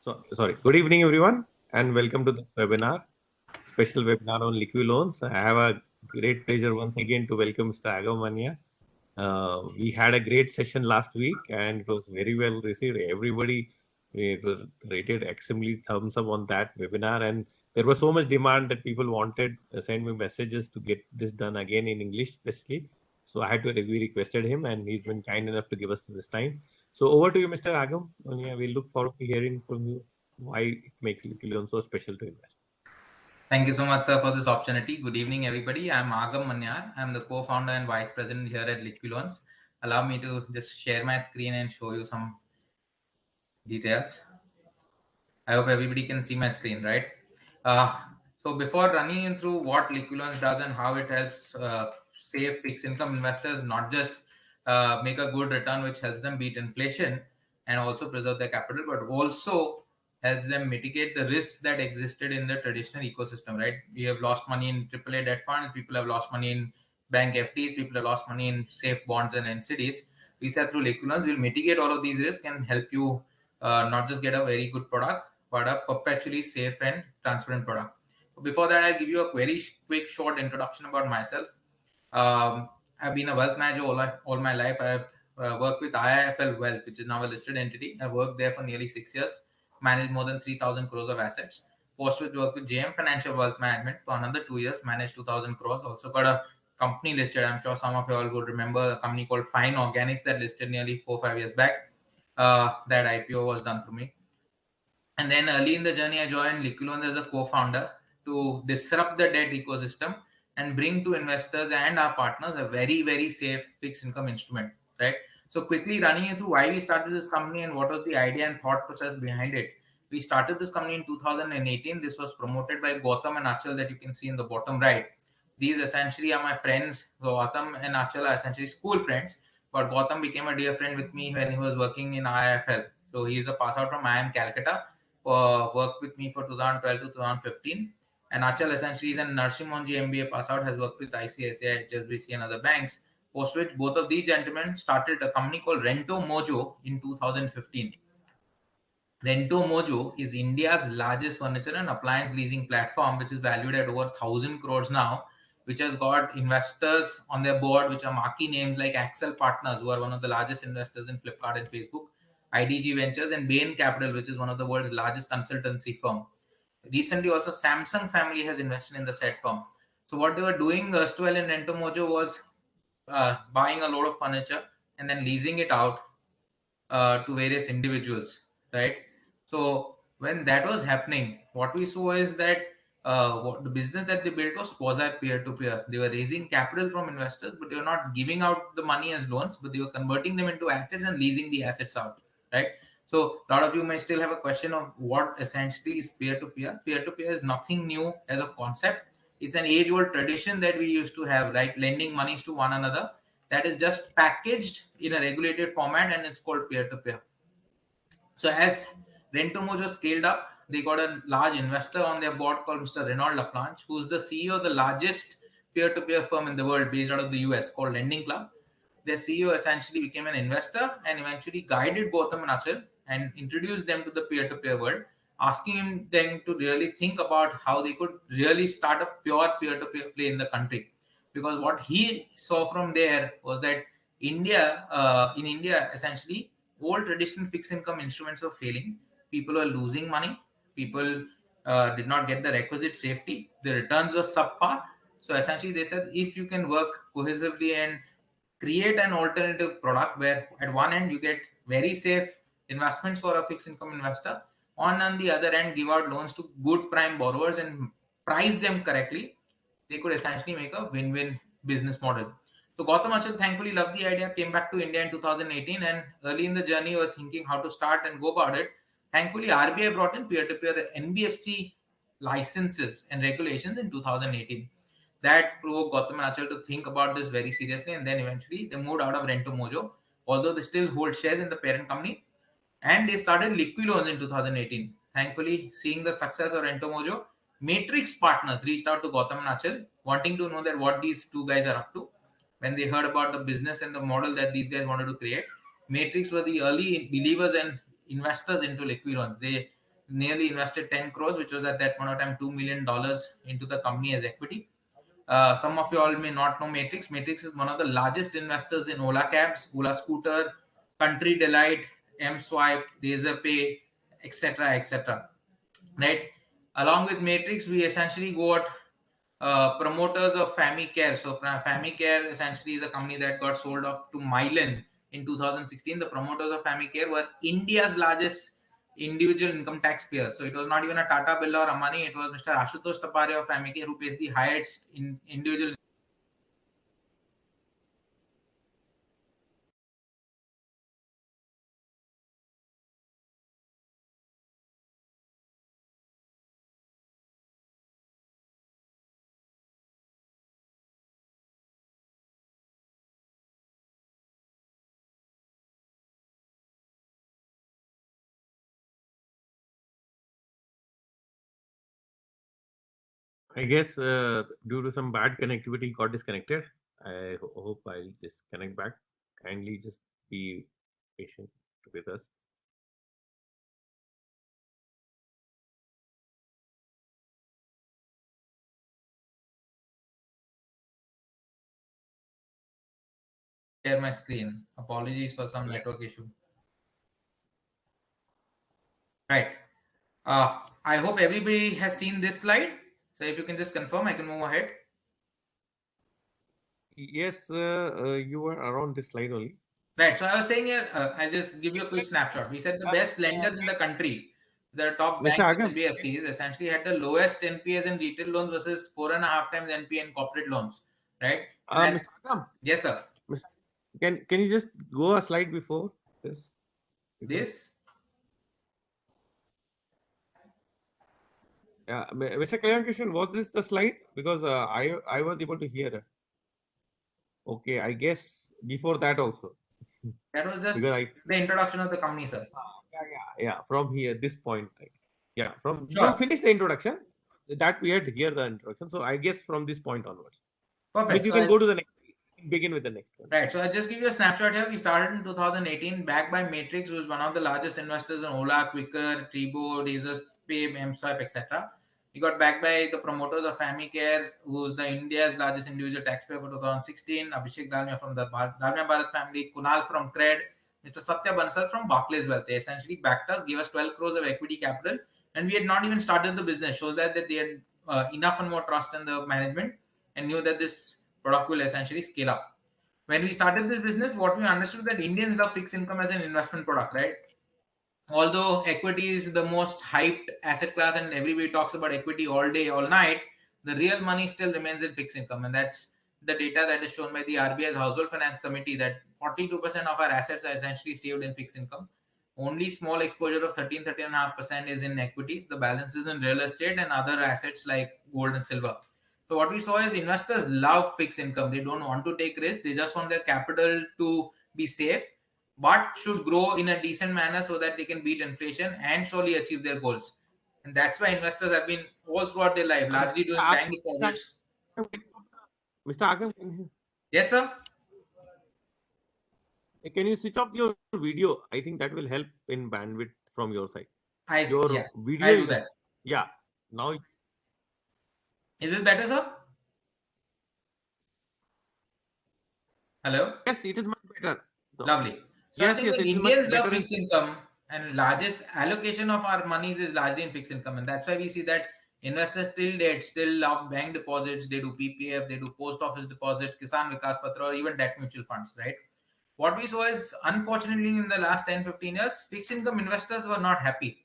Sorry. Good evening, everyone, and welcome to this webinar, special webinar on Liquiloans. I have a great pleasure once again to welcome Mr. Agamanya. We had a great session last week, and it was very well received. Everybody rated extremely thumbs up on that webinar, and there was so much demand that people wanted send me messages to get this done again in English, especially. So I had to we requested him, and he's been kind enough to give us this time. So over to you, Mr. Agam. We look forward to hearing from you why it makes Liquilion so special to invest. Thank you so much, sir, for this opportunity. Good evening, everybody. I'm Agam Manyar. I'm the co-founder and vice president here at Liquiloans. Allow me to just share my screen and show you some details. I hope everybody can see my screen, right? So before running through what Liquiloans does and how it helps save fixed income investors, not just make a good return which helps them beat inflation and also preserve their capital, but also helps them mitigate the risks that existed in the traditional ecosystem, right? We have lost money in AAA debt funds, people have lost money in bank FDs, people have lost money in safe bonds and NCDs. We said through Liquiloans, we'll mitigate all of these risks and help you not just get a very good product, but a perpetually safe and transparent product. Before that, I'll give you a very quick, short introduction about myself. I've been a wealth manager all my life. I've worked with IIFL Wealth, which is now a listed entity. I've worked there for nearly 6 years, managed more than 3,000 crores of assets. Post which worked with JM Financial Wealth Management for another 2 years, managed 2,000 crores. Also got a company listed. I'm sure some of you all would remember a company called Fine Organics that listed nearly 4-5 years back. That IPO was done through me. And then early in the journey, I joined Liquiloans as a co-founder to disrupt the debt ecosystem and bring to investors and our partners a very, very safe fixed income instrument, right? So quickly running you through why we started this company and what was the idea and thought process behind it. We started this company in 2018. This was promoted by Gautam and Achal that you can see in the bottom right. These essentially are my friends. So Gautam and Achal are essentially school friends, but Gautam became a dear friend with me when he was working in IIFL. So he is a pass out from IIM Calcutta, worked with me for 2012 to 2015. And Achal essentially is a Nursing Monji MBA pass out, has worked with ICICI, HSBC, and other banks. Post which both of these gentlemen started a company called Rento Mojo in 2015. Rento Mojo is India's largest furniture and appliance leasing platform, which is valued at over 1,000 crores now, which has got investors on their board, which are marquee names like Axel Partners, who are one of the largest investors in Flipkart and Facebook, IDG Ventures, and Bain Capital, which is one of the world's largest consultancy firm. Recently, also Samsung family has invested in the said firm. So what they were doing erstwhile in Rento Mojo was buying a load of furniture and then leasing it out to various individuals, right? So when that was happening, what we saw is that what the business that they built was quasi peer-to-peer. They were raising capital from investors, but they were not giving out the money as loans, but they were converting them into assets and leasing the assets out, right? So a lot of you may still have a question of what essentially is peer-to-peer. Peer-to-peer is nothing new as a concept. It's an age-old tradition that we used to have, right? Lending monies to one another. That is just packaged in a regulated format, and it's called peer-to-peer. So as Rento Mojo scaled up, they got a large investor on their board called Mr. Renaud Laplanche, who's the CEO of the largest peer-to-peer firm in the world based out of the US called Lending Club. Their CEO essentially became an investor and eventually guided Gautam and Achal and introduced them to the peer-to-peer world, asking them to really think about how they could really start a pure peer-to-peer play in the country. Because what he saw from there was that in India, essentially, old traditional fixed income instruments were failing. People were losing money. People did not get the requisite safety. The returns were subpar. So essentially, they said if you can work cohesively and create an alternative product where at one end you get very safe investments for a fixed income investor, on the other end give out loans to good prime borrowers and price them correctly, they could essentially make a win-win business model. So Gautam Achal thankfully loved the idea, came back to India in 2018, and early in the journey we were thinking how to start and go about it. Thankfully, RBI brought in peer-to-peer NBFC licenses and regulations in 2018. That provoked Gautam and Achal to think about this very seriously, and then eventually they moved out of Rento Mojo, although they still hold shares in the parent company, and they started Liquiloans in 2018. Thankfully, seeing the success of Rento Mojo, Matrix Partners reached out to Gautam and Achal, wanting to know that what these two guys are up to. When they heard about the business and the model that these guys wanted to create, Matrix were the early believers and investors into Liquiloans. They nearly invested 10 crores, which was at that point of time $2 million into the company as equity. Some of you all may not know Matrix. Matrix is one of the largest investors in Ola Cabs, Ola Scooter, Country Delight, M-Swipe, Razorpay, etc., etc. Right? Along with Matrix, we essentially got promoters of Famicare. So Famicare essentially is a company that got sold off to Mylan in 2016. The promoters of Famicare were India's largest individual income taxpayer. So it was not even a Tata, Birla or Amani. It was Mr. Ashutosh Taparia of Famicare who pays the highest individual. I guess due to some bad connectivity, got disconnected. I hope I'll just connect back. Kindly just be patient with us. Share my screen. Apologies for some Yeah. network issue. Right. I hope everybody has seen this slide. So if you can just confirm, I can move ahead. Yes, you were around this slide only. Right. So I was saying here, I'll just give you a quick snapshot. We said the best lenders in the country, the top Mr. banks and Agam, NBFCs, essentially had the lowest NPAs in retail loans versus 4.5 times NPA in corporate loans. Right. And as, Mr. Agam, yes, sir. Mr. Can you just go a slide before this? Because This. Mr. Kalyan Krishnan, was this the slide? Because I was able to hear. Okay, I guess before that also. That was just Because I the introduction of the company, sir. yeah, from here this point, yeah, from you Sure. finished the introduction that we had here the introduction. So I guess from this point onwards, Perfect. means you So can I'll go to the next, begin with the next one. Right. So I'll just give you a snapshot here. We started in 2018, backed by Matrix, who is one of the largest investors in Ola, Quicker, Tribo, Razorpay, MSwipe, etc. We got backed by the promoters of Famicare, who's the India's largest individual taxpayer for 2016, Abhishek Dalmia from the Dalmia Bharat family, Kunal from Cred, Mr. Satya Bansal from Barclays Wealth. They essentially backed us, gave us 12 crores of equity capital, and we had not even started the business. Shows that they had enough and more trust in the management and knew that this product will essentially scale up. When we started this business, what we understood that Indians love fixed income as an investment product, right? Although equity is the most hyped asset class and everybody talks about equity all day, all night, the real money still remains in fixed income. And that's the data that is shown by the RBI's Household Finance Committee that 42% of our assets are essentially saved in fixed income. Only small exposure of 13.5% is in equities. The balance is in real estate and other assets like gold and silver. So what we saw is investors love fixed income. They don't want to take risk. They just want their capital to be safe, but should grow in a decent manner so that they can beat inflation and surely achieve their goals. And that's why investors have been all throughout their life largely Mr. doing bank Agam, deposits. Mr. Agam, Yes, sir. can you switch off your video? I think that will help in bandwidth from your side. Yeah, Your video I'll do is, that. yeah, now Is it better, sir? Hello. yes, it is much better. No. Lovely. So I Yes, think yes, that it is much Indians love better in. fixed income and largest allocation of our monies is largely in fixed income. And that's why we see that investors still love bank deposits. They do PPF, they do post office deposit, Kisan Vikas Patra, or even debt mutual funds, right? What we saw is, unfortunately, in the last 10-15 years, fixed income investors were not happy.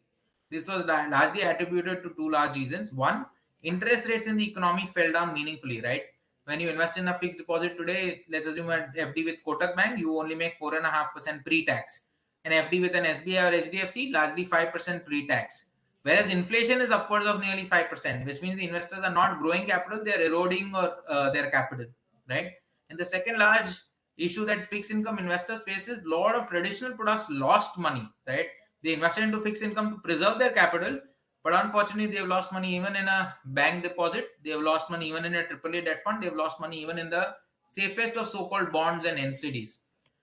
This was largely attributed to two large reasons. One, interest rates in the economy fell down meaningfully, right? When you invest in a fixed deposit today, let's assume an FD with Kotak Bank, you only make 4.5% pre-tax. An FD with an SBI or HDFC, largely 5% pre-tax. Whereas inflation is upwards of nearly 5%, which means the investors are not growing capital, they are eroding their capital, right? And the second large issue that fixed income investors faced is a lot of traditional products lost money, right? They invested into fixed income to preserve their capital, but unfortunately, they've lost money even in a bank deposit. They've lost money even in a AAA debt fund. They've lost money even in the safest of so-called bonds and NCDs.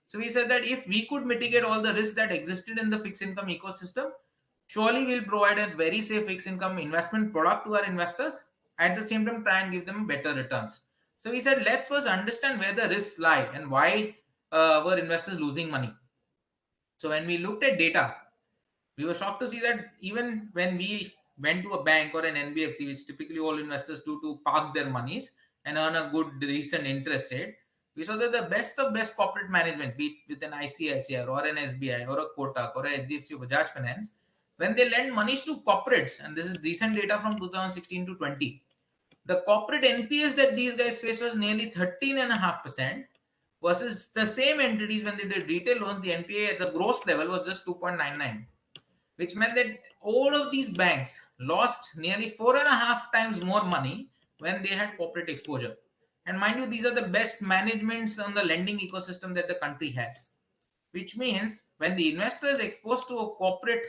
So we said that if we could mitigate all the risks that existed in the fixed income ecosystem, surely we'll provide a very safe fixed income investment product to our investors. At the same time, try and give them better returns. So we said, let's first understand where the risks lie and why were investors losing money. So when we looked at data, we were shocked to see that even when we went to a bank or an NBFC, which typically all investors do to park their monies and earn a good recent interest rate, we saw that the best of best corporate management, be it with an ICICI or an SBI or a Kotak or a HDFC or Bajaj Finance, when they lend monies to corporates, and this is recent data from 2016 to 20, the corporate NPS that these guys faced was nearly 13.5%, versus the same entities when they did retail loans, the NPA at the gross level was just 2.99, which meant that all of these banks lost nearly 4.5 times more money when they had corporate exposure. And mind you, these are the best managements on the lending ecosystem that the country has, which means when the investor is exposed to a corporate,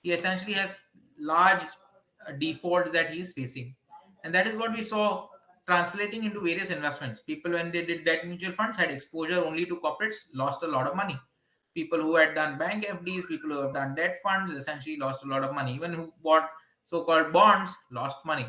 he essentially has large defaults that he is facing. And that is what we saw translating into various investments. People, when they did debt mutual funds, had exposure only to corporates, lost a lot of money. People who had done bank FDs, people who have done debt funds, essentially lost a lot of money. Even who bought so-called bonds, lost money.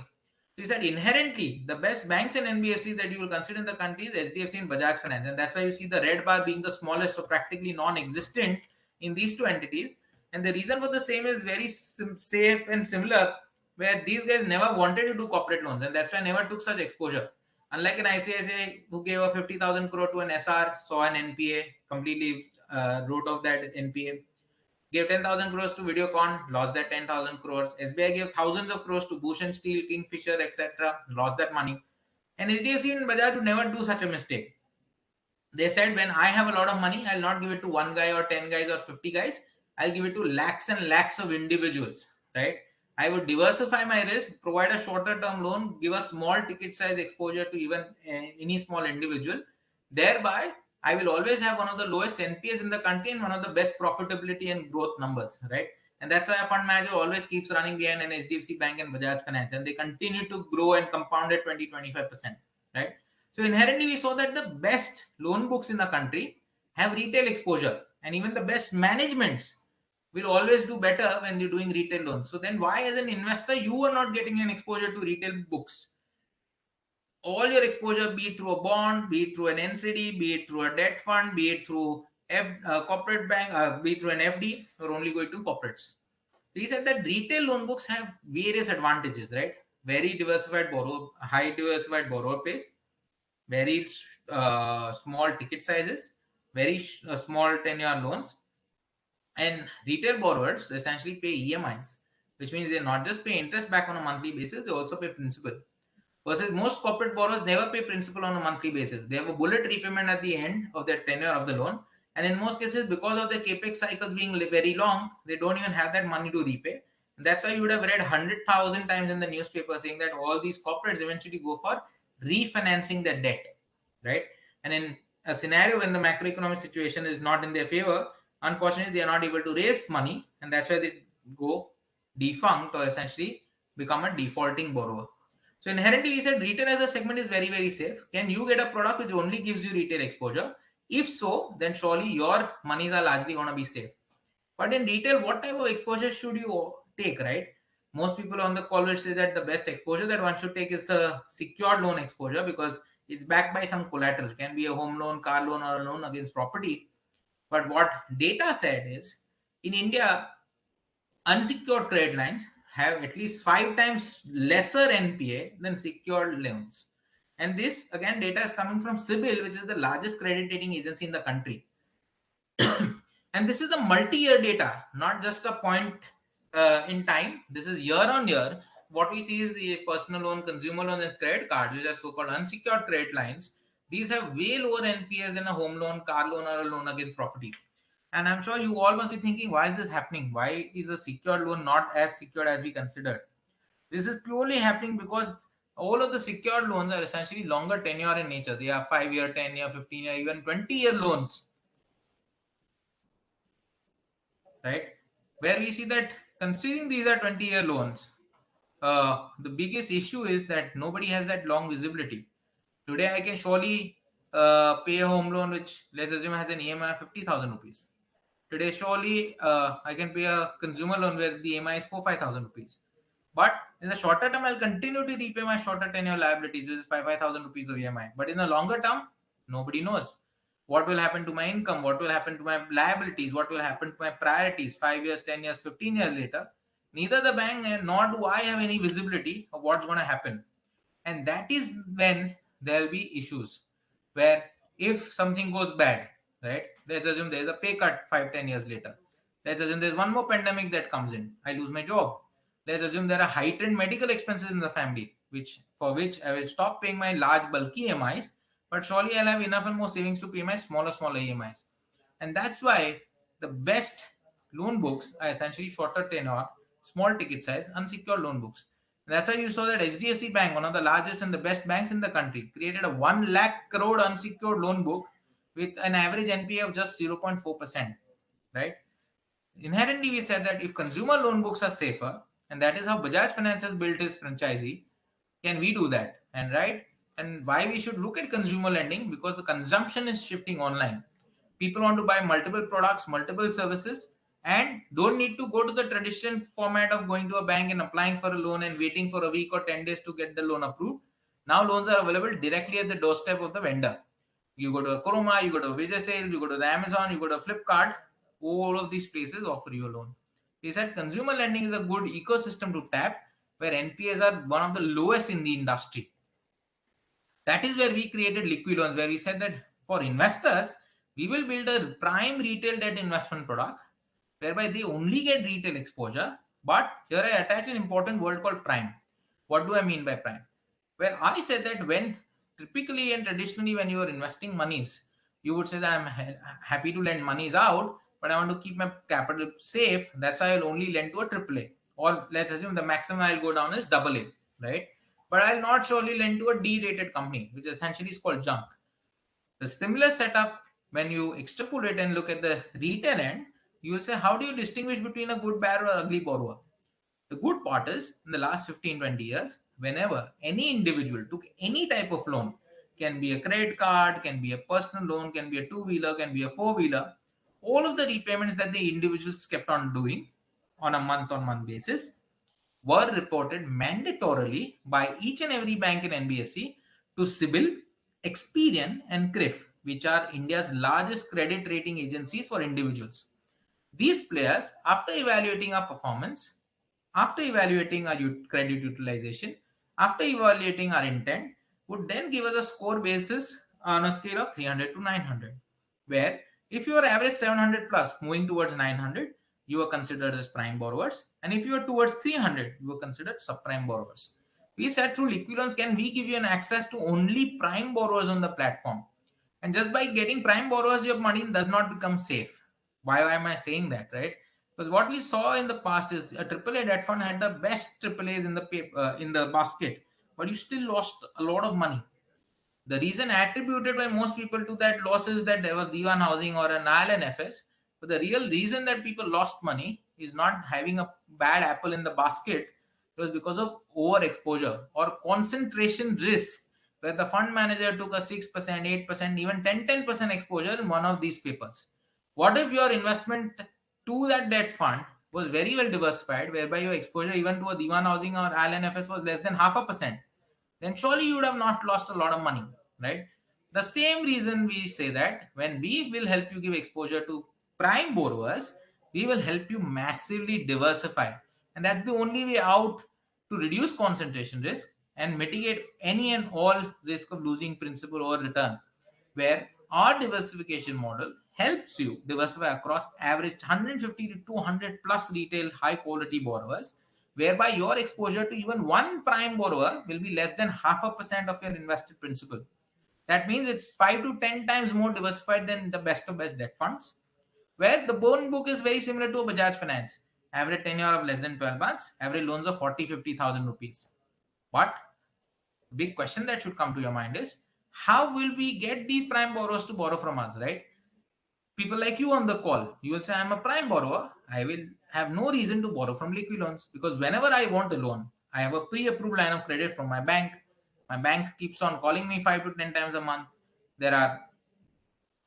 So he said inherently the best banks and NBFCs that you will consider in the country is HDFC and Bajaj Finance, and that's why you see the red bar being the smallest or practically non-existent in these two entities. And the reason for the same is very safe and similar, where these guys never wanted to do corporate loans, and that's why I never took such exposure. Unlike an ICICI who gave a 50,000 crore to an SR, saw an NPA, completely wrote off that NPA. Gave 10,000 crores to Videocon, lost that 10,000 crores. SBI gave thousands of crores to Bhushan Steel, Kingfisher, etc., lost that money. And HDFC and Bajaj would never do such a mistake. They said, when I have a lot of money, I'll not give it to one guy or 10 guys or 50 guys. I'll give it to lakhs and lakhs of individuals, right? I would diversify my risk, provide a shorter term loan, give a small ticket size exposure to even any small individual. Thereby, I will always have one of the lowest NPAs in the country and one of the best profitability and growth numbers, right? And that's why a fund manager always keeps running behind an HDFC Bank and Bajaj Finance, and they continue to grow and compound at 20-25%, right? So inherently, we saw that the best loan books in the country have retail exposure, and even the best managements will always do better when you're doing retail loans. So then why, as an investor, you are not getting an exposure to retail books? All your exposure, be it through a bond, be it through an NCD, be it through a debt fund, be it through corporate bank, be it through an FD, you're only going to corporates. So he said that retail loan books have various advantages, right? Very diversified borrower, high diversified borrower base, very small ticket sizes, very small tenure loans, and retail borrowers essentially pay EMIs, which means they not just pay interest back on a monthly basis, they also pay principal. Versus most corporate borrowers never pay principal on a monthly basis. They have a bullet repayment at the end of their tenure of the loan. And in most cases, because of the capex cycles being very long, they don't even have that money to repay. And that's why you would have read 100,000 times in the newspaper saying that all these corporates eventually go for refinancing their debt, right? And in a scenario when the macroeconomic situation is not in their favor, unfortunately, they are not able to raise money, and that's why they go defunct or essentially become a defaulting borrower. So inherently, we said retail as a segment is very, very safe. Can you get a product which only gives you retail exposure? If so, then surely your monies are largely going to be safe. But in retail, what type of exposure should you take, right? Most people on the call will say that the best exposure that one should take is a secured loan exposure, because it's backed by some collateral. It can be a home loan, car loan, or a loan against property. But what data said is, in India, unsecured credit lines have at least 5 times lesser NPA than secured loans. And this, again, data is coming from CIBIL, which is the largest credit rating agency in the country. And this is the multi-year data, not just a point in time. This is year on year. What we see is the personal loan, consumer loan, and credit cards, which are so-called unsecured credit lines. These have way lower NPAs than a home loan, car loan, or a loan against property. And I'm sure you all must be thinking, why is this happening? Why is a secured loan not as secured as we considered? This is purely happening because all of the secured loans are essentially longer tenure in nature. They are 5-year, 10-year, 15-year, even 20-year loans, right? Where we see that considering these are 20-year loans, the biggest issue is that nobody has that long visibility. Today, I can surely pay a home loan which, let's assume, has an EMI of 50,000 rupees. Today, surely I can pay a consumer loan where the EMI is 4,000-5,000 rupees. But in the shorter term, I'll continue to repay my shorter tenure liabilities, which is 5,000 rupees of EMI. But in the longer term, nobody knows what will happen to my income, what will happen to my liabilities, what will happen to my priorities 5 years, 10 years, 15 years later. Neither the bank nor do I have any visibility of what's going to happen. And that is when there'll be issues where if something goes bad, right, let's assume there's a pay cut 5-10 years later, let's assume there's one more pandemic that comes in, I lose my job, let's assume there are heightened medical expenses in the family, which for which I will stop paying my large bulky EMIs, but surely I'll have enough and more savings to pay my smaller EMIs. And that's why the best loan books are essentially shorter tenure, small ticket size, unsecured loan books. That's why you saw that HDFC Bank, one of the largest and the best banks in the country, created a 1 lakh crore unsecured loan book with an average NPA of just 0.4%. Right? Inherently, we said that if consumer loan books are safer, and that is how Bajaj Finance has built his franchisee, can we do that? And right? And why we should look at consumer lending? Because the consumption is shifting online. People want to buy multiple products, multiple services, and don't need to go to the traditional format of going to a bank and applying for a loan and waiting for a week or 10 days to get the loan approved. Now loans are available directly at the doorstep of the vendor. You go to a Chroma, you go to Vijay Sales, you go to the Amazon, you go to Flipkart. All of these places offer you a loan. He said consumer lending is a good ecosystem to tap where NPAs are one of the lowest in the industry. That is where we created Liquiloans, where we said that for investors, we will build a prime retail debt investment product whereby they only get retail exposure. But here I attach an important word called prime. What do I mean by prime? Well, I said that when typically and traditionally when you are investing monies, you would say that I'm happy to lend monies out, but I want to keep my capital safe. That's why I'll only lend to a AAA. Or let's assume the maximum I'll go down is AA, right? But I'll not surely lend to a D-rated company, which essentially is called junk. The similar setup, when you extrapolate and look at the retail end, you will say, how do you distinguish between a good borrower or ugly borrower? The good part is, in the last 15-20 years, whenever any individual took any type of loan, can be a credit card, can be a personal loan, can be a two-wheeler, can be a four-wheeler, all of the repayments that the individuals kept on doing on a month-on-month basis were reported mandatorily by each and every bank in NBFC to CIBIL, Experian, and CRIF, which are India's largest credit rating agencies for individuals. These players, after evaluating our performance, after evaluating our credit utilization, after evaluating our intent, would then give us a score basis on a scale of 300 to 900, where if you are average 700 plus moving towards 900, you are considered as prime borrowers, and if you are towards 300, you are considered subprime borrowers. We said through Liquiloans, can we give you an access to only prime borrowers on the platform? And just by getting prime borrowers, your money does not become safe. Why am I saying that, right? Because what we saw in the past is a AAA debt fund had the best AAAs in the in the basket, but you still lost a lot of money. The reason attributed by most people to that loss is that there was Diwan Housing or an ILNFS. But the real reason that people lost money is not having a bad apple in the basket. It was because of overexposure or concentration risk, where the fund manager took a 6%, 8%, even 10% exposure in one of these papers. What if your investment to that debt fund was very well diversified, whereby your exposure even to a Diwan Housing or ILNFS was less than 0.5%? Then surely you would have not lost a lot of money, right? The same reason we say that when we will help you give exposure to prime borrowers, we will help you massively diversify. And that's the only way out to reduce concentration risk and mitigate any and all risk of losing principal or return, where our diversification model helps you diversify across average 150 to 200 plus retail high quality borrowers, whereby your exposure to even one prime borrower will be less than 0.5% of your invested principal. That means it's 5 to 10 times more diversified than the best of best debt funds, where the bone book is very similar to a Bajaj Finance. Average tenure of less than 12 months, average loans of 40-50,000 rupees. But the big question that should come to your mind is, how will we get these prime borrowers to borrow from us, right? People like you on the call, you will say, I'm a prime borrower. I will have no reason to borrow from Liquiloans because whenever I want a loan, I have a pre-approved line of credit from my bank. My bank keeps on calling me 5 to 10 times a month. There are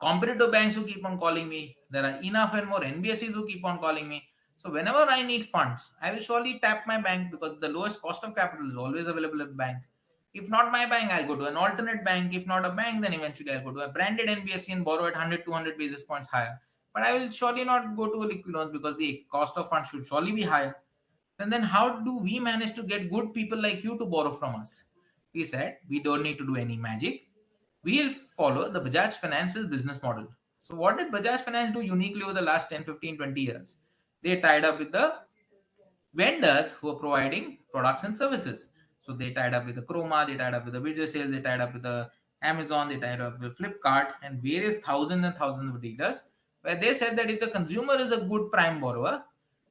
competitive banks who keep on calling me. There are enough and more NBSCs who keep on calling me. So whenever I need funds, I will surely tap my bank because the lowest cost of capital is always available at bank. If not my bank, I'll go to an alternate bank. If not a bank, then eventually I'll go to a branded NBFC and borrow at 100, 200 basis points higher. But I will surely not go to a liquid loans because the cost of funds should surely be higher. And then how do we manage to get good people like you to borrow from us? We said we don't need to do any magic. We'll follow the Bajaj Finance's business model. So what did Bajaj Finance do uniquely over the last 10, 15, 20 years? They tied up with the vendors who are providing products and services. So they tied up with the Chroma, they tied up with the Vijay Sales, they tied up with the Amazon, they tied up with Flipkart and various thousands and thousands of dealers where they said that if the consumer is a good prime borrower,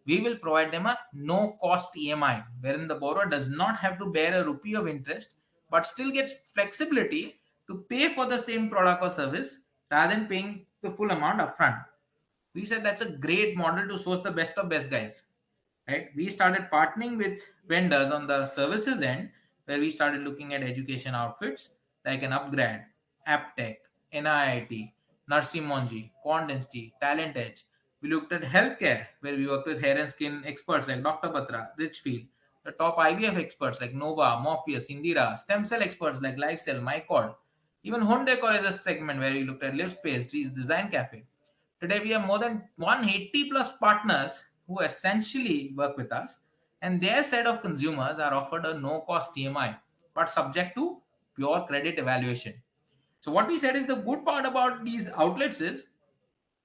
we will provide them a no cost EMI wherein the borrower does not have to bear a rupee of interest but still gets flexibility to pay for the same product or service rather than paying the full amount upfront. We said that's a great model to source the best of best guys, right? We started partnering with vendors on the services end where we started looking at education outfits like an Upgrade, AppTech, NIIT, Narsi Monji, Quantensty, Talent Edge. We looked at healthcare where we worked with hair and skin experts like Dr. Batra, Richfield, the top IVF experts like Nova, Morpheus, Indira, stem cell experts like LifeCell, MyCord. Even home decor is a segment where we looked at LiveSpace, Design Cafe. Today, we have more than 180 plus partners who essentially work with us, and their set of consumers are offered a no cost EMI, but subject to pure credit evaluation. So, what we said is the good part about these outlets is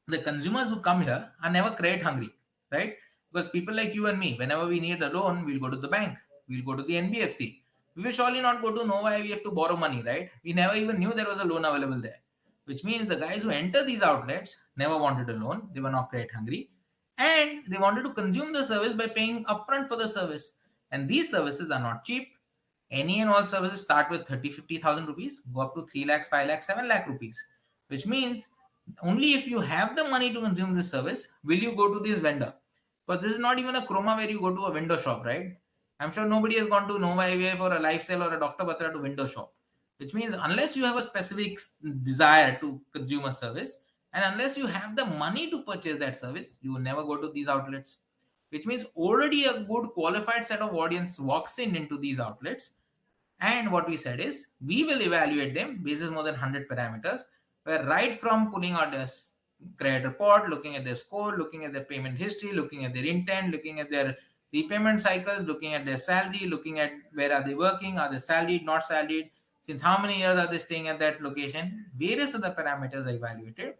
the consumers who come here are never credit hungry, right? Because people like you and me, whenever we need a loan, we'll go to the bank, we'll go to the NBFC. We will surely not go to Nova IVF to borrow money, right? We never even knew there was a loan available there, which means the guys who enter these outlets never wanted a loan, they were not credit hungry, and they wanted to consume the service by paying upfront for the service. And these services are not cheap. Any and all services start with 30, 50,000 rupees, go up to 3 lakhs, 5 lakhs, 7 lakh rupees, which means only if you have the money to consume this service will you go to this vendor. But this is not even a Chroma where you go to a window shop, right? I'm sure nobody has gone to Nova IVF or a Lifestyle or a Dr. Batra to window shop, which means unless you have a specific desire to consume a service and unless you have the money to purchase that service, you will never go to these outlets, which means already a good qualified set of audience walks in into these outlets. And what we said is we will evaluate them based on more than 100 parameters, where right from pulling out their credit report, looking at their score, looking at their payment history, looking at their intent, looking at their repayment cycles, looking at their salary, looking at where are they working, are they salaried, not salaried, since how many years are they staying at that location, various other parameters are evaluated.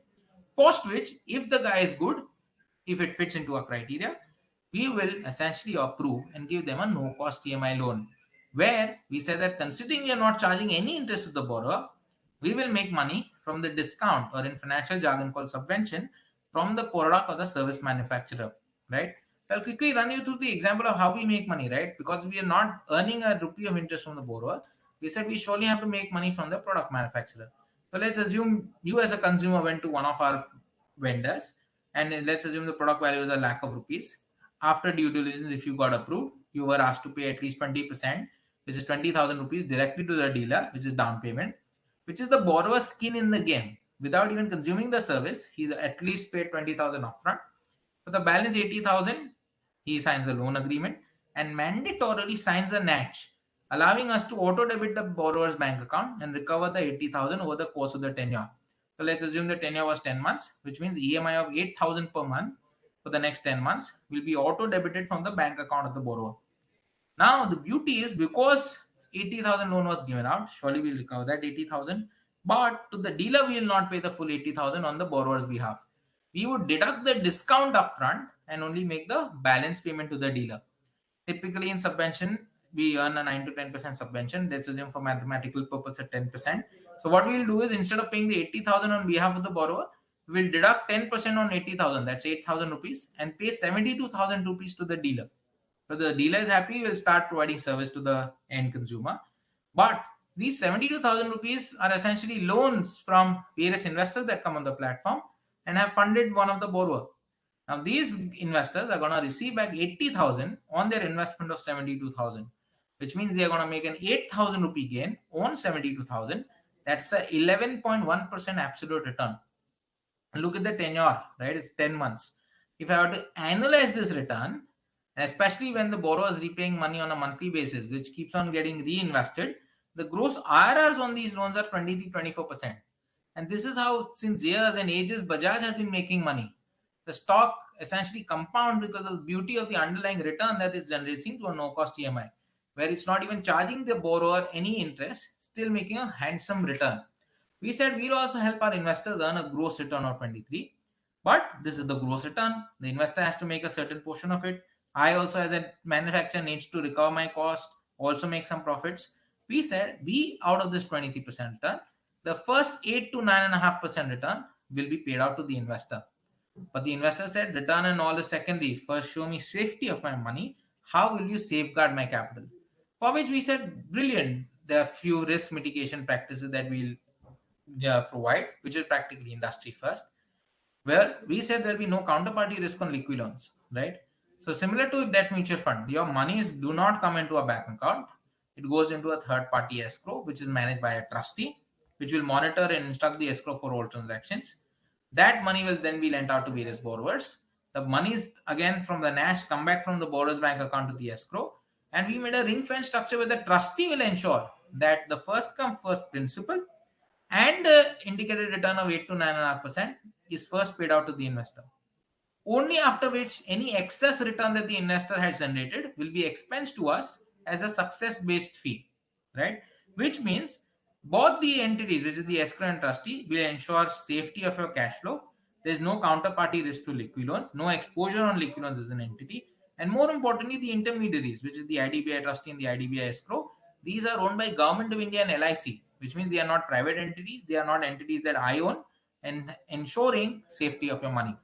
Post which, if the guy is good, if it fits into our criteria, we will essentially approve and give them a no cost EMI loan. Where we say that considering we are not charging any interest to the borrower, we will make money from the discount, or in financial jargon called subvention, from the product or the service manufacturer, right? I'll quickly run you through the example of how we make money, right? Because we are not earning a rupee of interest from the borrower. We said we surely have to make money from the product manufacturer. So let's assume you as a consumer went to one of our vendors, and let's assume the product value is a lakh of rupees. After due diligence, if you got approved, you were asked to pay at least 20%, which is 20,000 rupees directly to the dealer, which is down payment, which is the borrower's skin in the game. Without even consuming the service, he's at least paid 20,000 upfront. For the balance 80,000, he signs a loan agreement and mandatorily signs a NACH, allowing us to auto debit the borrower's bank account and recover the 80,000 over the course of the tenure. So let's assume the tenure was 10 months, which means EMI of 8,000 per month for the next 10 months will be auto debited from the bank account of the borrower. Now, the beauty is because 80,000 loan was given out, surely we'll recover that 80,000, but to the dealer, we will not pay the full 80,000 on the borrower's behalf. We would deduct the discount upfront and only make the balance payment to the dealer. Typically, in subvention, we earn a 9 to 10% subvention. Let's assume for mathematical purpose at 10%. So, what we'll do is instead of paying the 80,000 on behalf of the borrower, we'll deduct 10% on 80,000, that's 8,000 rupees, and pay 72,000 rupees to the dealer. So the dealer is happy, will start providing service to the end consumer. But these 72,000 rupees are essentially loans from various investors that come on the platform and have funded one of the borrower. Now these investors are going to receive back 80,000 on their investment of 72,000, which means they are going to make an 8,000 rupee gain on 72,000. That's a 11.1% absolute return. look at the tenure, right? It's 10 months. If I were to analyze this return, especially when the borrower is repaying money on a monthly basis, which keeps on getting reinvested, the gross IRRs on these loans are 23-24%. And this is how, since years and ages, Bajaj has been making money. The stock essentially compound because of the beauty of the underlying return that it's generating to a no-cost EMI, where it's not even charging the borrower any interest, still making a handsome return. We said we'll also help our investors earn a gross return of 23, but this is the gross return. The investor has to make a certain portion of it. I also, as a manufacturer, needs to recover my cost, also make some profits. We said we, out of this 23% return, the first 8 to 9.5% return will be paid out to the investor. But the investor said, return and all is secondary. First, show me safety of my money. How will you safeguard my capital? For which we said, brilliant. There are few risk mitigation practices that we'll provide, which is practically industry first, where we said there'll be no counterparty risk on Liquiloans, right? So similar to debt mutual fund, your monies do not come into a bank account. It goes into a third party escrow, which is managed by a trustee, which will monitor and instruct the escrow for all transactions. That money will then be lent out to various borrowers. The monies again from the NASH come back from the borrower's bank account to the escrow. And we made a ring fence structure where the trustee will ensure that the first come first principle and the indicated return of 8 to 9.5% is first paid out to the investor. Only after which any excess return that the investor has generated will be expensed to us as a success based fee, right? Which means both the entities, which is the escrow and trustee, will ensure safety of your cash flow. There's no counterparty risk to Liquiloans, no exposure on Liquiloans as an entity, and more importantly, the intermediaries, which is the IDBI trustee and the IDBI escrow, these are owned by Government of India and LIC, which means they are not private entities, they are not entities that I own, and ensuring safety of your money.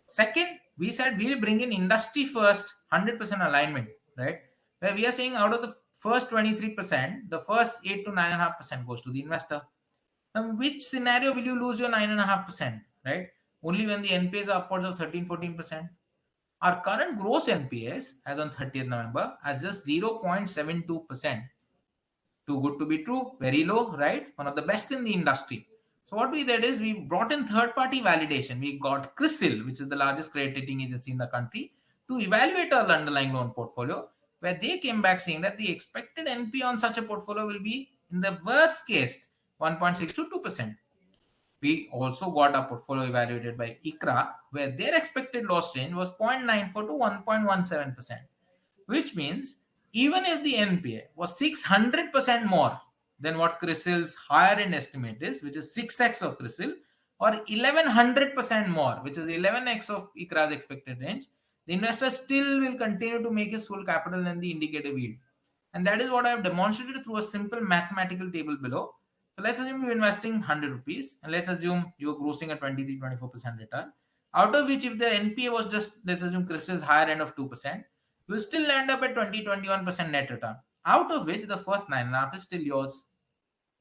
Second, we said we'll bring in industry first 100% alignment, right? Where we are saying out of the first 23%, the first 8 to 9.5% goes to the investor. Now, which scenario will you lose your 9.5%, right? Only when the NPAs are upwards of 13-14%. Our current gross NPAs as on 30th November is just 0.72%. Too good to be true, very low, right? One of the best in the industry. So what we did is we brought in third-party validation. We got CRISIL, which is the largest credit rating agency in the country, to evaluate our underlying loan portfolio, where they came back saying that the expected NP on such a portfolio will be, in the worst case, 1.6 to 2%. We also got our portfolio evaluated by ICRA, where their expected loss range was 0.94 to 1.17%, which means even if the NPA was 600% more than what CRISIL's higher end estimate is, which is 6x of CRISIL, or 1100% more, which is 11x of ICRA's expected range, the investor still will continue to make his full capital in the indicative yield. And that is what I have demonstrated through a simple mathematical table below. So let's assume you're investing 100 rupees, and let's assume you're grossing a 23-24% return, out of which if the NPA was just, let's assume CRISIL's higher end of 2%, you will still land up at 20-21% net return, out of which the first 9.5 is still yours.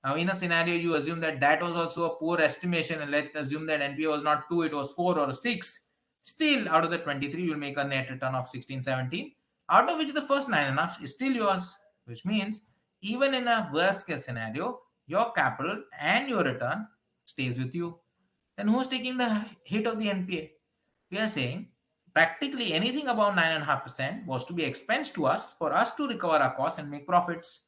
Now, in a scenario, you assume that that was also a poor estimation, and let's assume that NPA was not 2, it was 4 or 6. Still, out of the 23, you'll make a net return of 16-17, out of which the first 9.5 is still yours, which means even in a worst case scenario, your capital and your return stays with you. Then who's taking the hit of the NPA? We are saying practically anything above 9.5% was to be expensed to us for us to recover our costs and make profits.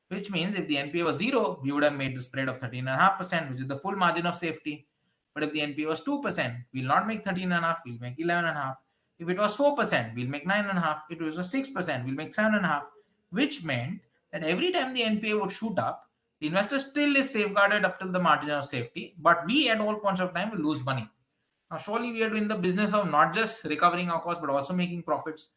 Which means if the NPA was 0, we would have made the spread of 13.5%, which is the full margin of safety. But if the NPA was 2%, we'll not make 13.5, we'll make 11.5. If it was 4%, we'll make 9.5. If it was 6%, we'll make 7.5. Which meant that every time the NPA would shoot up, the investor still is safeguarded up till the margin of safety, but we at all points of time will lose money. Now, surely we are in the business of not just recovering our costs, but also making profits.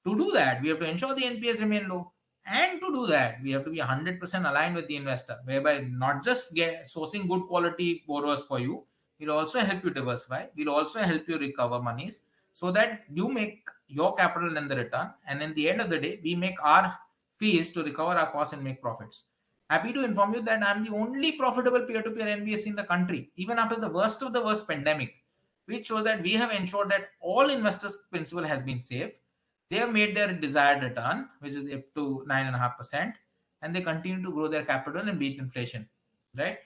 To do that, we have to ensure the NPAs remain low. And to do that, we have to be 100% aligned with the investor, whereby not just sourcing good quality borrowers for you, we'll also help you diversify, we'll also help you recover monies so that you make your capital and the return. And in the end of the day, we make our fees to recover our costs and make profits. Happy to inform you that I'm the only profitable peer-to-peer NBFC in the country, even after the worst of the worst pandemic, which shows that we have ensured that all investors' principal has been safe. They have made their desired return, which is up to 9.5%, and they continue to grow their capital and beat inflation, right?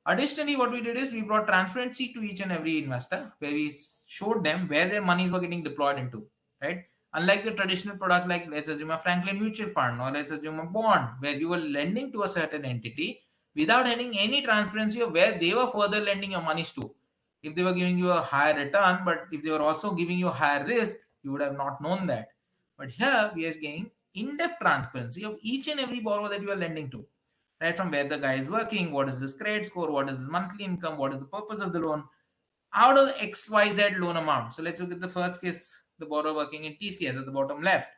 Additionally, what we did is we brought transparency to each and every investor, where we showed them where their monies were getting deployed into, right? Unlike the traditional product, like let's assume a Franklin mutual fund or let's assume a bond, where you were lending to a certain entity without having any transparency of where they were further lending your monies to. If they were giving you a higher return, but if they were also giving you higher risk, you would have not known that. But here we are getting in-depth transparency of each and every borrower that you are lending to, right? From where the guy is working, what is his credit score, what is his monthly income, what is the purpose of the loan, out of the XYZ loan amount. So let's look at the first case, the borrower working in TCS at the bottom left.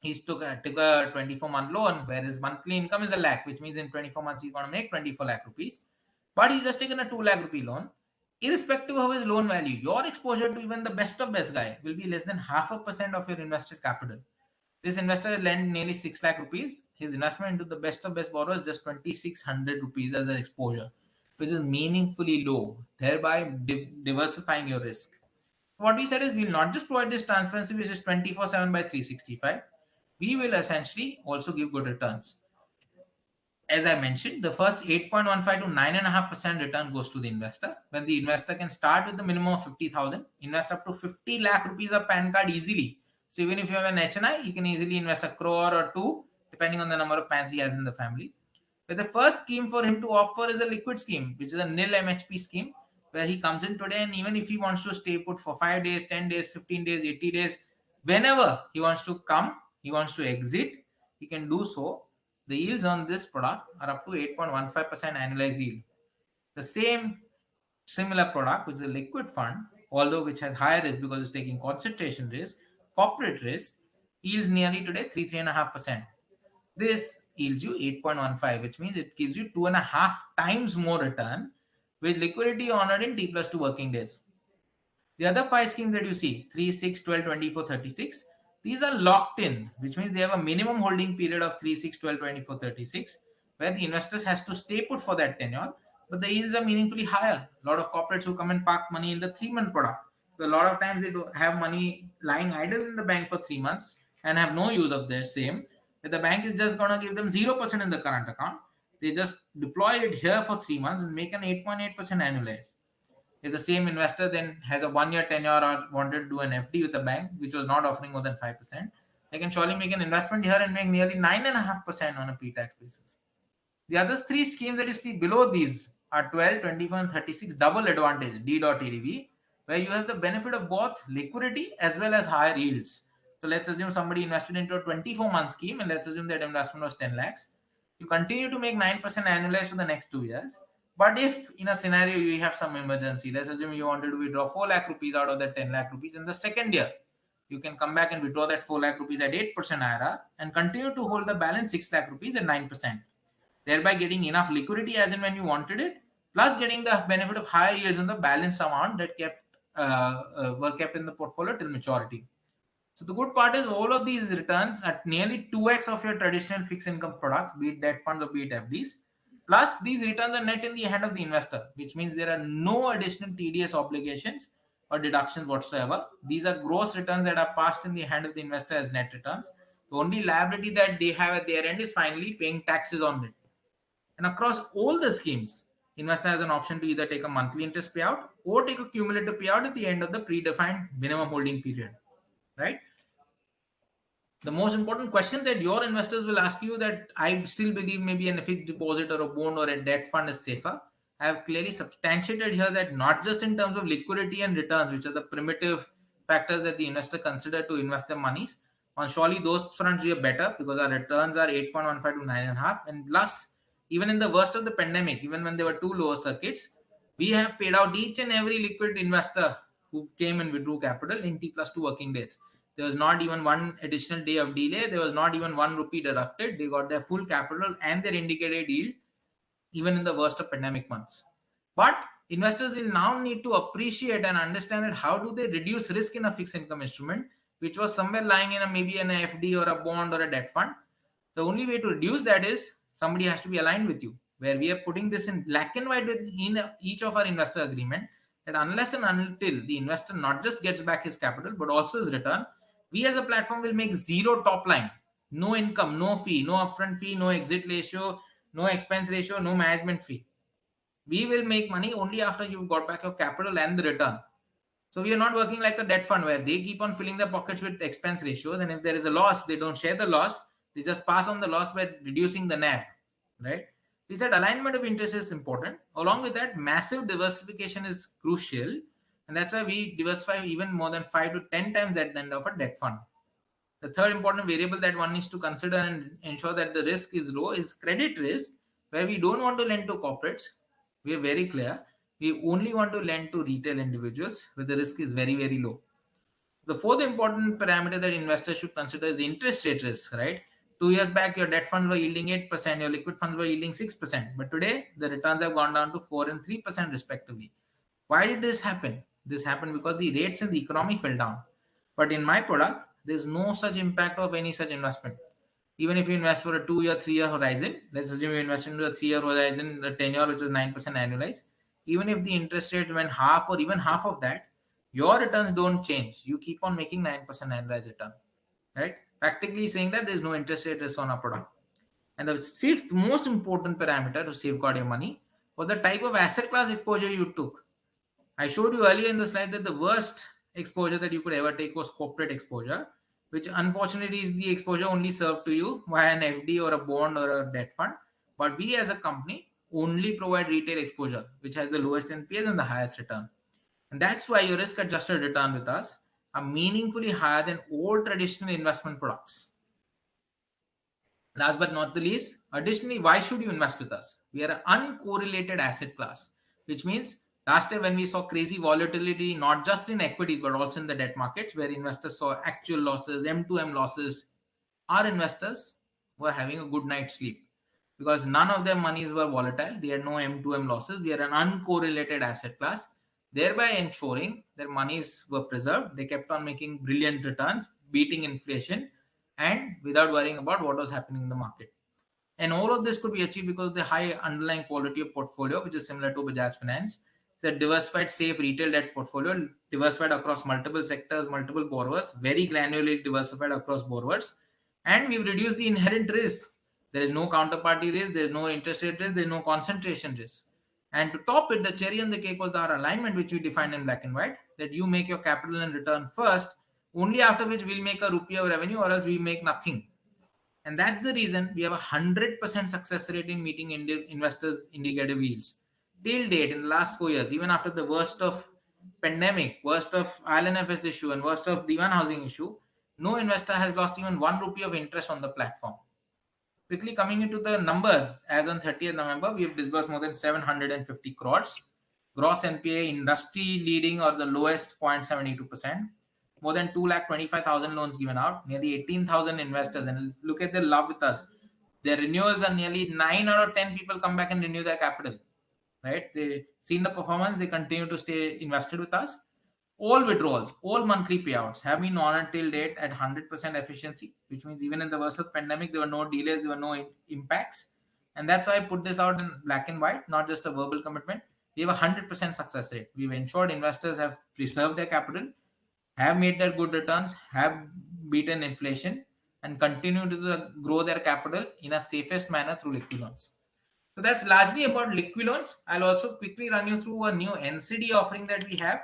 He took a 24-month loan where his monthly income is a lakh, which means in 24 months he's going to make 24 lakh rupees. But he's just taken a 2 lakh rupee loan. Irrespective of his loan value, your exposure to even the best of best guy will be less than 0.5% of your invested capital. This investor has lent nearly 6 lakh rupees. His investment into the best of best borrower is just 2,600 rupees as an exposure, which is meaningfully low, thereby diversifying your risk. What we said is we'll not just provide this transparency, which is 24/7 by 365. We will essentially also give good returns. As I mentioned, the first 8.15 to 9.5% return goes to the investor, when the investor can start with the minimum of 50,000, invest up to 50 lakh rupees of PAN card easily. So even if you have an HNI, you can easily invest a crore or two, depending on the number of PANs he has in the family. But the first scheme for him to offer is a liquid scheme, which is a nil MHP scheme, where he comes in today, and even if he wants to stay put for 5 days, 10 days, 15 days, 80 days, whenever he wants to come, he wants to exit, he can do so. The yields on this product are up to 8.15% annualized yield. The same similar product, which is a liquid fund, although which has higher risk because it's taking concentration risk, corporate risk, yields nearly today 3.5%. This yields you 8.15, which means it gives you 2.5 times more return with liquidity honored in T plus 2 working days. The other 5 schemes that you see, 3, 6, 12, 24, 36, these are locked in, which means they have a minimum holding period of 3, 6, 12, 24, 36, where the investors has to stay put for that tenure, but the yields are meaningfully higher. A lot of corporates who come and park money in the 3-month product. So a lot of times they do have money lying idle in the bank for 3 months and have no use of their same. But the bank is just going to give them 0% in the current account. They just deploy it here for 3 months and make an 8.8% annualized. If the same investor then has a 1-year tenure or wanted to do an FD with a bank which was not offering more than 5%, they can surely make an investment here and make nearly 9.5% on a pre-tax basis. The other 3 schemes that you see below these are 12, 24, and 36 double advantage D.EDV, where you have the benefit of both liquidity as well as higher yields. So let's assume somebody invested into a 24-month scheme, and let's assume that investment was 10 lakhs. You continue to make 9% annualized for the next 2 years. But if in a scenario you have some emergency, let's assume you wanted to withdraw 4 lakh rupees out of that 10 lakh rupees in the second year, you can come back and withdraw that 4 lakh rupees at 8% IRR and continue to hold the balance 6 lakh rupees at 9%, thereby getting enough liquidity as and when you wanted it, plus getting the benefit of higher yields on the balance amount that were kept in the portfolio till maturity. So the good part is all of these returns at nearly 2x of your traditional fixed income products, be it debt funds or be it FDs. Plus, these returns are net in the hand of the investor, which means there are no additional TDS obligations or deductions whatsoever. These are gross returns that are passed in the hand of the investor as net returns. The only liability that they have at their end is finally paying taxes on it. And across all the schemes, investor has an option to either take a monthly interest payout or take a cumulative payout at the end of the predefined minimum holding period, right? The most important question that your investors will ask you, that I still believe maybe a fixed deposit or a bond or a debt fund is safer. I have clearly substantiated here that not just in terms of liquidity and returns, which are the primitive factors that the investor consider to invest their monies. On surely those fronts we are better because our returns are 8.15 to 9.5. And plus, even in the worst of the pandemic, even when there were 2 lower circuits, we have paid out each and every liquid investor who came and withdrew capital in T plus 2 working days. There was not even one additional day of delay. There was not even 1 rupee deducted. They got their full capital and their indicated yield, even in the worst of pandemic months. But investors will now need to appreciate and understand that how do they reduce risk in a fixed income instrument, which was somewhere lying in maybe an FD or a bond or a debt fund. The only way to reduce that is somebody has to be aligned with you, where we are putting this in black and white in each of our investor agreement, that unless and until the investor not just gets back his capital, but also his return, we as a platform will make zero top line, no income, no fee, no upfront fee, no exit ratio, no expense ratio, no management fee. We will make money only after you've got back your capital and the return. So we are not working like a debt fund where they keep on filling their pockets with expense ratios, and if there is a loss, they don't share the loss. They just pass on the loss by reducing the NAV, right? We said alignment of interest is important. Along with that, massive diversification is crucial, and that's why we diversify even more than 5 to 10 times that end of a debt fund. The third important variable that one needs to consider and ensure that the risk is low is credit risk, where we don't want to lend to corporates. We are very clear. We only want to lend to retail individuals where the risk is very, very low. The fourth important parameter that investors should consider is interest rate risk, right? 2 years back, your debt funds were yielding 8%, your liquid funds were yielding 6%. But today, the returns have gone down to 4 and 3% respectively. Why did this happen? This happened because the rates in the economy fell down. But in my product, there's no such impact of any such investment. Even if you invest for a 2 year, 3 year horizon, let's assume you invest into a 3 year horizon, a tenure which is 9% annualized. Even if the interest rate went half or even half of that, your returns don't change. You keep on making 9% annualized return, right? Practically saying that there's no interest rate risk on a product. And the fifth most important parameter to safeguard your money was the type of asset class exposure you took. I showed you earlier in the slide that the worst exposure that you could ever take was corporate exposure, which unfortunately is the exposure only served to you via an FD or a bond or a debt fund. But we as a company only provide retail exposure, which has the lowest NPS and the highest return. And that's why your risk adjusted return with us are meaningfully higher than all traditional investment products. Last but not the least, additionally, why should you invest with us? We are an uncorrelated asset class, which means last time when we saw crazy volatility, not just in equities, but also in the debt markets, where investors saw actual losses, M2M losses, our investors were having a good night's sleep because none of their monies were volatile. They had no M2M losses. We are an uncorrelated asset class, thereby ensuring their monies were preserved. They kept on making brilliant returns, beating inflation, and without worrying about what was happening in the market. And all of this could be achieved because of the high underlying quality of portfolio, which is similar to Bajaj Finance. The diversified, safe retail debt portfolio, diversified across multiple sectors, multiple borrowers, very granularly diversified across borrowers. And we've reduced the inherent risk. There is no counterparty risk, there's no interest rate risk, there's no concentration risk. And to top it, the cherry on the cake was our alignment, which we defined in black and white, that you make your capital and return first, only after which we'll make a rupee of revenue or else we make nothing. And that's the reason we have a 100% success rate in meeting investors' indicative yields. Till date, in the last 4 years, even after the worst of pandemic, worst of ILNFS issue, and worst of Diwan housing issue, no investor has lost even 1 rupee of interest on the platform. Quickly coming into the numbers, as on 30th November, we have disbursed more than 750 crores. Gross NPA industry leading or the lowest 0.72%. More than 2,25,000 loans given out, nearly 18,000 investors. And look at their love with us. Their renewals are nearly 9 out of 10 people come back and renew their capital. Right? They seen the performance, they continue to stay invested with us. All withdrawals, all monthly payouts have been honored till date at 100% efficiency, which means even in the worst of the pandemic, there were no delays, there were no impacts. And that's why I put this out in black and white, not just a verbal commitment. We have a 100% success rate. We've ensured investors have preserved their capital, have made their good returns, have beaten inflation, and continue to grow their capital in a safest manner through Liquiloans. So that's largely about Liquiloans. I'll also quickly run you through a new NCD offering that we have,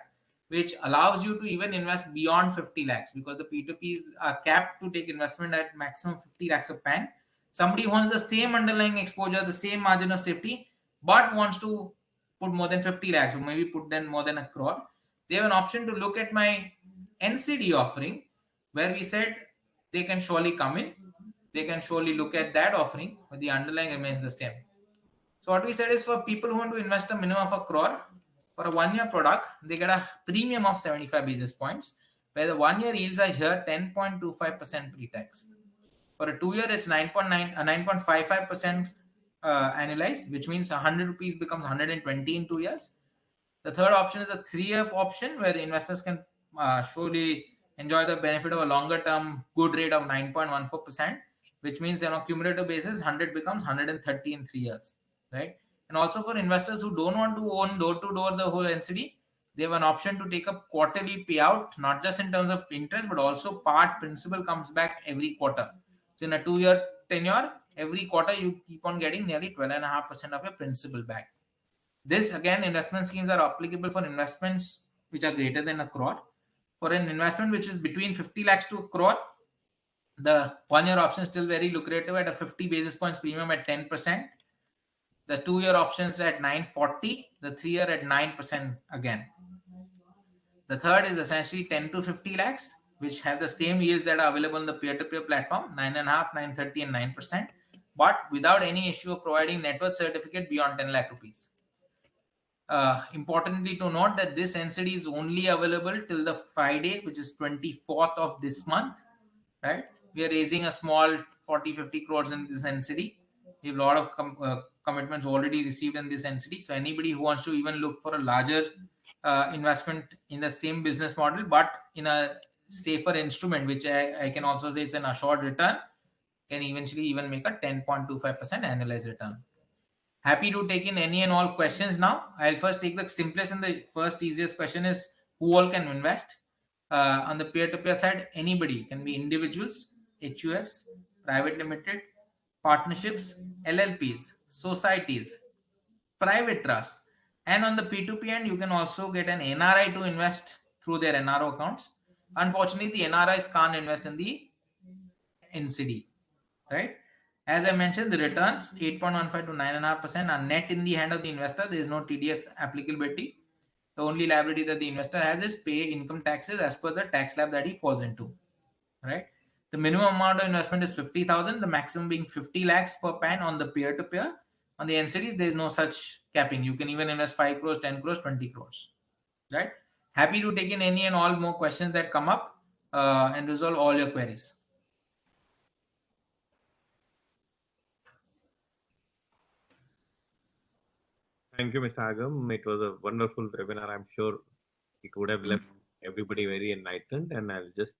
which allows you to even invest beyond 50 lakhs because the P2Ps are capped to take investment at maximum 50 lakhs of PAN. Somebody wants the same underlying exposure, the same margin of safety, but wants to put more than 50 lakhs or maybe put then more than a crore. They have an option to look at my NCD offering where we said they can surely come in. They can surely look at that offering, but the underlying remains the same. So what we said is for people who want to invest a minimum of a crore for a 1 year product, they get a premium of 75 basis points, where the 1 year yields are here 10.25% pre-tax. For a 2 year, it's 9.55% annualized, which means 100 rupees becomes 120 in 2 years. The third option is a 3 year option where the investors can surely enjoy the benefit of a longer term good rate of 9.14%, which means on a cumulative basis, 100 becomes 130 in 3 years, right? And also for investors who don't want to own door to door the whole NCD, they have an option to take a quarterly payout, not just in terms of interest, but also part principal comes back every quarter. So in a 2 year tenure, every quarter you keep on getting nearly 12.5% of your principal back. This again, investment schemes are applicable for investments which are greater than a crore. For an investment which is between 50 lakhs to a crore, the 1 year option is still very lucrative at a 50 basis points premium at 10%. The 2 year options at 940, the 3 year at 9% again. The third is essentially 10 to 50 lakhs, which have the same yields that are available on the peer-to-peer platform, 9.5, 930, and 9%, but without any issue of providing net worth certificate beyond 10 lakh rupees. Importantly to note that this NCD is only available till the Friday, which is 24th of this month, right? We are raising a small 40-50 crores in this NCD. We have a lot of commitments already received in this NCD. So anybody who wants to even look for a larger investment in the same business model, but in a safer instrument, which I can also say it's an assured return, can eventually even make a 10.25% annualized return. Happy to take in any and all questions now. I'll first take the simplest and the first easiest question is who all can invest? On the peer-to-peer side, anybody can be individuals, HUFs, private limited, partnerships, LLPs, societies, private trusts. And on the P2P end, you can also get an NRI to invest through their NRO accounts. Unfortunately, the NRIs can't invest in the NCD, right? As I mentioned, the returns 8.15 to 9.5% are net in the hand of the investor. There is no TDS applicability. The only liability that the investor has is pay income taxes as per the tax slab that he falls into, right? The minimum amount of investment is 50,000, the maximum being 50 lakhs per PAN on the peer-to-peer. On the NCDs, there is no such capping. You can even invest 5 crores, 10 crores, 20 crores, right? Happy to take in any and all more questions that come up and resolve all your queries. Thank you, Mr. Agam. It was a wonderful webinar. I'm sure it would have left everybody very enlightened. And I'll just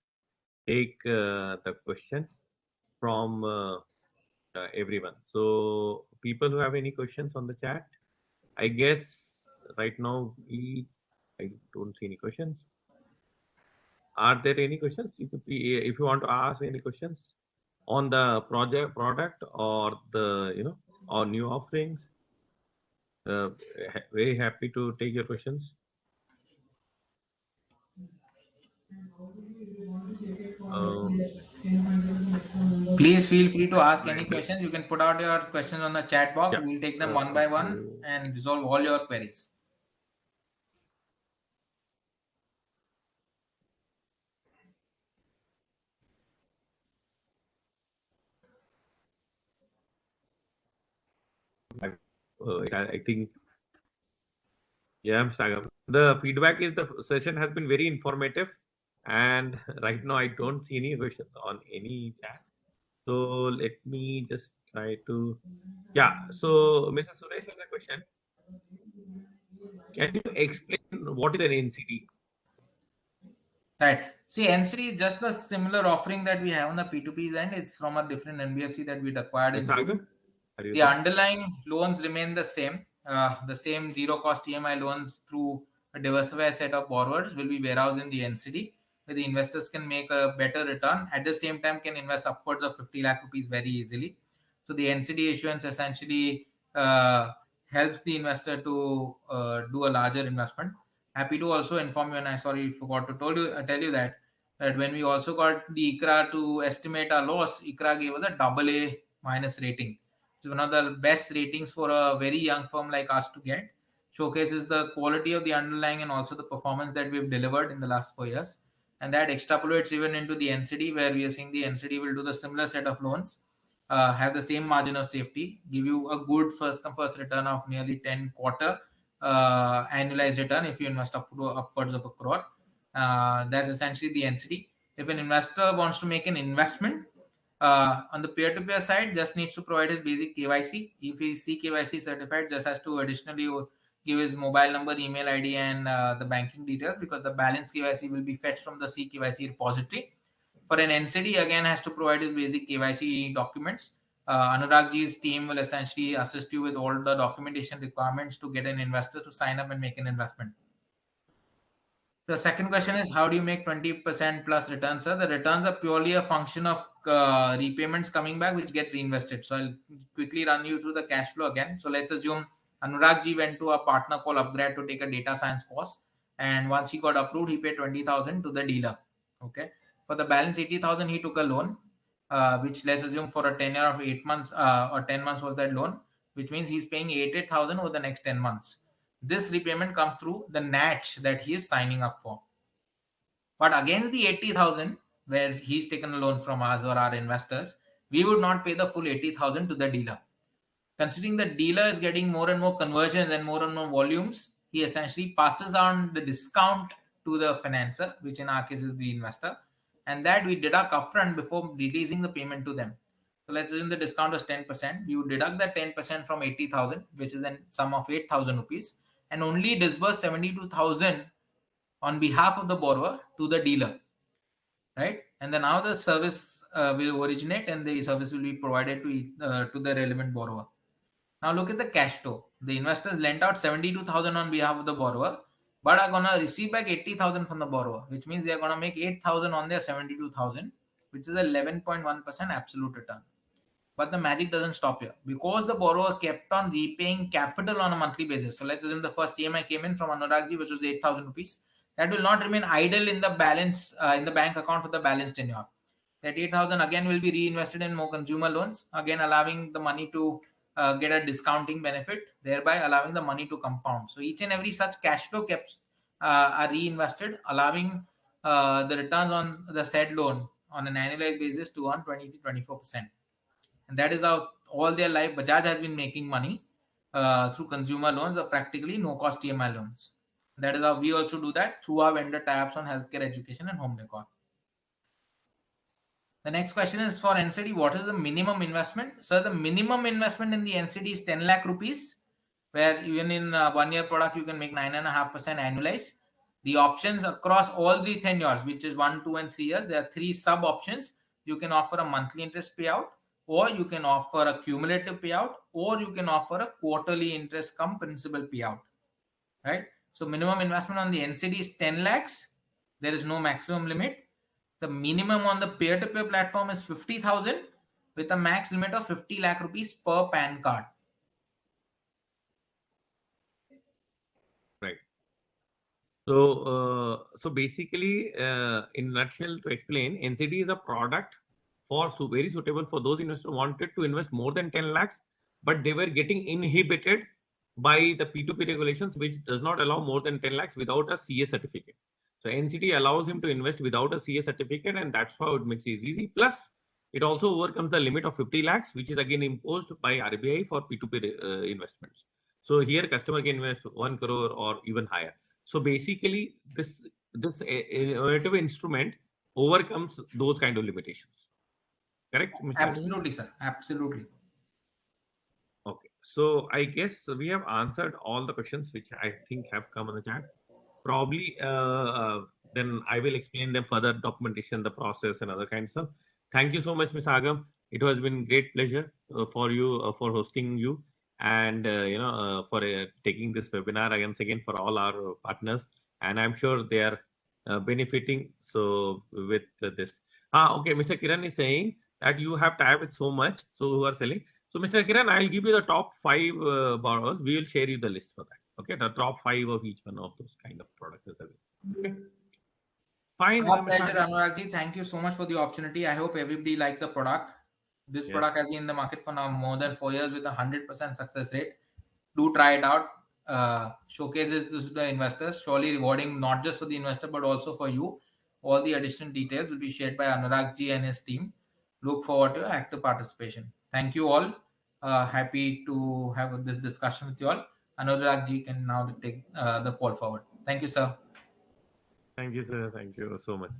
take the question from everyone. So, people who have any questions on the chat, I guess right now I don't see any questions. Are there any questions? If you want to ask any questions on the product or the or new offerings, very happy to take your questions. Please feel free to ask any questions. You can put out your questions on the chat box. Yeah. We'll take them one by one and resolve all your queries. I think, yeah, Mr. Agam. The feedback is the session has been very informative, and right now I don't see any questions on any chat. So let me just try to, yeah. So Mr. Suresh has a question. Can you explain what is an NCD? Right. See, NCD is just a similar offering that we have on the P2P's end. It's from a different NBFC that we'd acquired in Mr. June. Agam, are you The there? underlying loans remain the same zero cost EMI loans through a diversified set of borrowers will be warehoused in the NCD, where the investors can make a better return. At the same time, can invest upwards of 50 lakh rupees very easily. So the NCD issuance essentially helps the investor to do a larger investment. Happy to also inform you, and I sorry forgot to tell you that when we also got the ICRA to estimate our loss, ICRA gave us a AA minus rating. It's one of the best ratings for a very young firm like us to get. Showcases the quality of the underlying and also the performance that we've delivered in the last 4 years. And that extrapolates even into the NCD, where we are seeing the NCD will do the similar set of loans, have the same margin of safety, give you a good first come first return of nearly 10 quarter annualized return if you invest upwards of a crore. That's essentially the NCD. If an investor wants to make an investment, on the peer-to-peer side, just needs to provide his basic KYC. If he's CKYC certified, just has to additionally give his mobile number, email ID, and the banking details, because the balance KYC will be fetched from the CKYC repository. For an NCD, again, has to provide his basic KYC documents. Anurag ji's team will essentially assist you with all the documentation requirements to get an investor to sign up and make an investment. The second question is, how do you make 20% plus returns, sir? The returns are purely a function of repayments coming back, which get reinvested. So I'll quickly run you through the cash flow again. So let's assume Anurag ji went to a partner called Upgrade to take a data science course, and once he got approved, he paid 20,000 to the dealer. Okay, for the balance 80,000, he took a loan, which let's assume for a tenure of 8 months or 10 months was that loan, which means he's paying 88,000 over the next 10 months. This repayment comes through the natch that he is signing up for. But against the 80,000, where he's taken a loan from us or our investors, we would not pay the full 80,000 to the dealer. Considering the dealer is getting more and more conversions and more volumes, he essentially passes on the discount to the financer, which in our case is the investor, and that we deduct upfront before releasing the payment to them. So let's assume the discount was 10%. We would deduct that 10% from 80,000, which is a sum of 8,000 rupees, and only disburse 72,000 on behalf of the borrower to the dealer, right? And then now the service will originate and the service will be provided to the relevant borrower. Now look at the cash flow. The investors lent out 72,000 on behalf of the borrower, but are gonna receive back 80,000 from the borrower, which means they are gonna make 8,000 on their 72,000, which is 11.1% absolute return. But the magic doesn't stop here because the borrower kept on repaying capital on a monthly basis. So let's assume the first EMI came in from Anuragji, which was 8,000 rupees. That will not remain idle in the balance in the bank account for the balance tenure. That 8,000 again will be reinvested in more consumer loans, again allowing the money to get a discounting benefit, thereby allowing the money to compound. So each and every such cash flow kept are reinvested, allowing the returns on the said loan on an annualized basis to earn 20 to 24%. And that is how all their life Bajaj has been making money through consumer loans or practically no cost EMI loans. That is how we also do that through our vendor tie-ups on healthcare, education, and home decor. The next question is for NCD. What is the minimum investment? So the minimum investment in the NCD is 10 lakh rupees, where even in 1 year product you can make 9.5% annualized. The options across all three tenures, which is 1, 2, and 3 years, there are three sub options. You can offer a monthly interest payout, or you can offer a cumulative payout, or you can offer a quarterly interest cum principal payout. Right? So minimum investment on the NCD is 10 lakhs. There is no maximum limit. The minimum on the peer-to-peer platform is 50,000 with a max limit of 50 lakh rupees per PAN card. Right. So basically, in nutshell, to explain, NCD is a product for very suitable for those investors who wanted to invest more than 10 lakhs, but they were getting inhibited by the P2P regulations, which does not allow more than 10 lakhs without a CA certificate. So NCD allows him to invest without a CA certificate, and that's how it makes it easy. Plus, it also overcomes the limit of 50 lakhs, which is again imposed by RBI for P2P investments. So here, customer can invest 1 crore or even higher. So basically, this innovative instrument overcomes those kind of limitations. Correct, Mr. Absolutely, sir. Absolutely. Okay, so I guess we have answered all the questions which I think have come on the chat. Probably then I will explain them further, documentation, the process, and other kinds of. Thank you so much, Ms. Agam. It has been great pleasure for you for hosting you, and for taking this webinar again for all our partners, and I'm sure they are benefiting. So with this, okay, Mr. Kiran is saying that you have tie with so much, so who are selling. So, Mr. Kiran, I'll give you the top 5 borrowers. We will share you the list for that. Okay, the top 5 of each one of those kind of products and services. Okay, fine. Our Mr. pleasure, Agam. Anuragji. Thank you so much for the opportunity. I hope everybody liked the product. This Yes. product has been in the market for now more than 4 years with 100% success rate. Do try it out. Showcases this to the investors. Surely rewarding not just for the investor but also for you. All the additional details will be shared by Anuragji and his team. Look forward to active participation. Thank you all. Happy to have this discussion with you all. Anuragji can now take the call forward. Thank you, sir. Thank you, sir. Thank you so much.